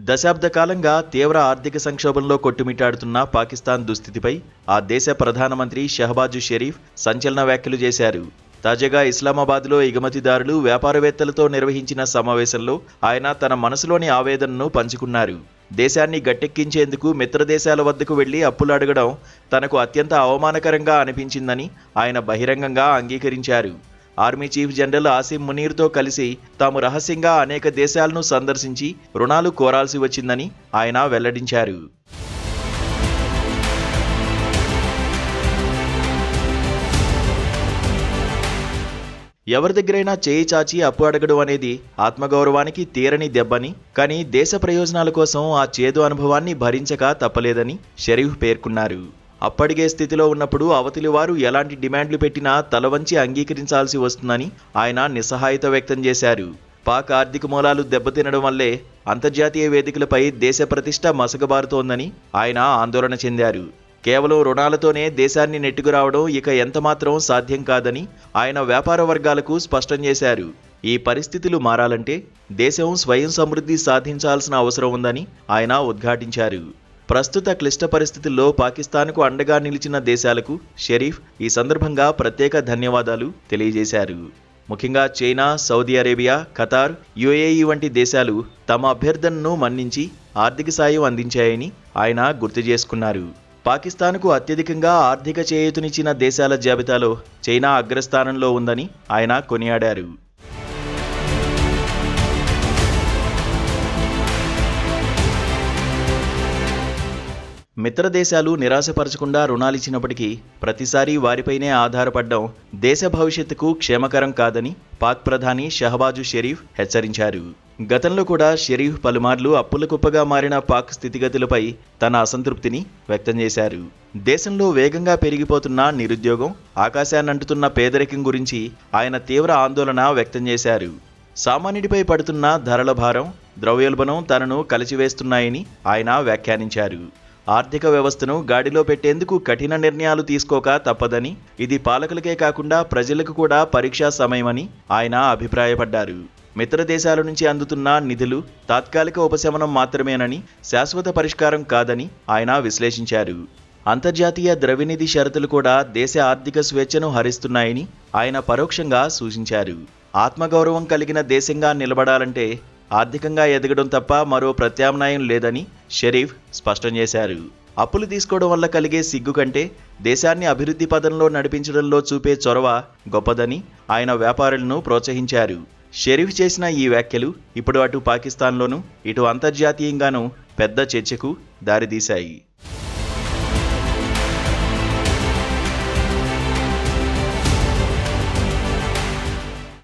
దశాబ్ద కాలంగా తీవ్ర ఆర్థిక సంక్షోభంలో కొట్టుమిట్టాడుతున్న పాకిస్తాన్ దుస్థితిపై ఆ దేశ ప్రధానమంత్రి షహబాజ్ షరీఫ్ సంచలన వ్యాఖ్యలు చేశారు. తాజాగా ఇస్లామాబాద్లో ఎగుమతిదారులు, వ్యాపారవేత్తలతో నిర్వహించిన సమావేశంలో ఆయన తన మనసులోని ఆవేదనను పంచుకున్నారు. దేశాన్ని గట్టెక్కించేందుకు మిత్రదేశాల వద్దకు వెళ్లి అప్పులు అడగడం తనకు అత్యంత అవమానకరంగా అనిపించిందని ఆయన బహిరంగంగా అంగీకరించారు. ఆర్మీ చీఫ్ జనరల్ ఆసిం మునీర్తో కలిసి తాము రహస్యంగా అనేక దేశాలను సందర్శించి రుణాలు కోరాల్సి వచ్చిందని ఆయన వెల్లడించారు. ఎవరి దగ్గరైనా చేయి చాచి అప్పు అడగడం అనేది ఆత్మగౌరవానికి తీరని దెబ్బని, కానీ దేశ ప్రయోజనాల కోసం ఆ చేదు అనుభవాన్ని భరించక తప్పలేదని షరీఫ్ పేర్కొన్నారు. అప్పడిగే స్థితిలో ఉన్నప్పుడు అవతలి వారు ఎలాంటి డిమాండ్లు పెట్టినా తలవంచి అంగీకరించాల్సి వస్తుందని ఆయన నిస్సహాయత వ్యక్తం చేశారు. పాక్ ఆర్థిక మూలాలు దెబ్బతినడం వల్లే అంతర్జాతీయ వేదికలపై దేశ ప్రతిష్ట మసకబారుతోందని ఆయన ఆందోళన చెందారు. కేవలం రుణాలతోనే దేశాన్ని నెట్టుకురావడం ఇక ఎంతమాత్రం సాధ్యం కాదని ఆయన వ్యాపార వర్గాలకు స్పష్టం చేశారు. ఈ పరిస్థితులు మారాలంటే దేశం స్వయం సమృద్ధి సాధించాల్సిన అవసరం ఉందని ఆయన ఉద్ఘాటించారు. ప్రస్తుత క్లిష్ట పరిస్థితుల్లో పాకిస్తాన్కు అండగా నిలిచిన దేశాలకు షరీఫ్ ఈ సందర్భంగా ప్రత్యేక ధన్యవాదాలు తెలియజేశారు. ముఖ్యంగా China, Saudi Arabia, Qatar, UAE వంటి దేశాలు తమ అభ్యర్థనను మన్నించి ఆర్థిక సాయం అందించాయని ఆయన గుర్తు చేసుకున్నారు. పాకిస్తాన్కు అత్యధికంగా ఆర్థిక చేయూతనిచ్చిన దేశాల జాబితాలో చైనా అగ్రస్థానంలో ఉందని ఆయన కొనియాడారు. మిత్రదేశాలు నిరాశపరచకుండా రుణాలిచ్చినప్పటికీ ప్రతిసారి వారిపైనే ఆధారపడడం దేశ భవిష్యత్తుకు క్షేమకరం కాదని పాక్ ప్రధాని షహబాజ్ షరీఫ్ హెచ్చరించారు. గతంలో కూడా షరీఫ్ పలుమార్లు అప్పుల కుప్పగా మారిన పాక్ స్థితిగతులపై తన అసంతృప్తిని వ్యక్తం చేశారు. దేశంలో వేగంగా పెరిగిపోతున్న నిరుద్యోగం, ఆకాశాన్నంటుతున్న పేదరికం గురించి ఆయన తీవ్ర ఆందోళన వ్యక్తం చేశారు. సామాన్యుడిపై పడుతున్న ధరల భారం, ద్రవ్యోల్బణం తనను కలిచివేస్తున్నాయని ఆయన వ్యాఖ్యానించారు. ఆర్థిక వ్యవస్థను గాడిలో పెట్టేందుకు కఠిన నిర్ణయాలు తీసుకోక తప్పదని, ఇది పాలకులకే కాకుండా ప్రజలకు కూడా పరీక్షా సమయమని ఆయన అభిప్రాయపడ్డారు. మిత్ర దేశాల నుంచి అందుతున్న నిధులు తాత్కాలిక ఉపశమనం మాత్రమేనని, శాశ్వత పరిష్కారం కాదని ఆయన విశ్లేషించారు. అంతర్జాతీయ ద్రవ్యనిధి షరతులు కూడా దేశ ఆర్థిక స్వేచ్ఛను హరిస్తున్నాయని ఆయన పరోక్షంగా సూచించారు. ఆత్మగౌరవం కలిగిన దేశంగా నిలబడాలంటే ఆర్థికంగా ఎదగడం తప్ప మరో ప్రత్యామ్నాయం లేదని షరీఫ్ స్పష్టం చేశారు. అప్పులు తీసుకోవడం వల్ల కలిగే సిగ్గు కంటే దేశాన్ని అభివృద్ధి పదంలో నడిపించడంలో చూపే చొరవ గొప్పదని ఆయన వ్యాపారులను ప్రోత్సహించారు. షరీఫ్ చేసిన ఈ వ్యాఖ్యలు ఇప్పుడు అటు పాకిస్తాన్లోనూ ఇటు అంతర్జాతీయంగానూ పెద్ద చర్చకు దారితీశాయి.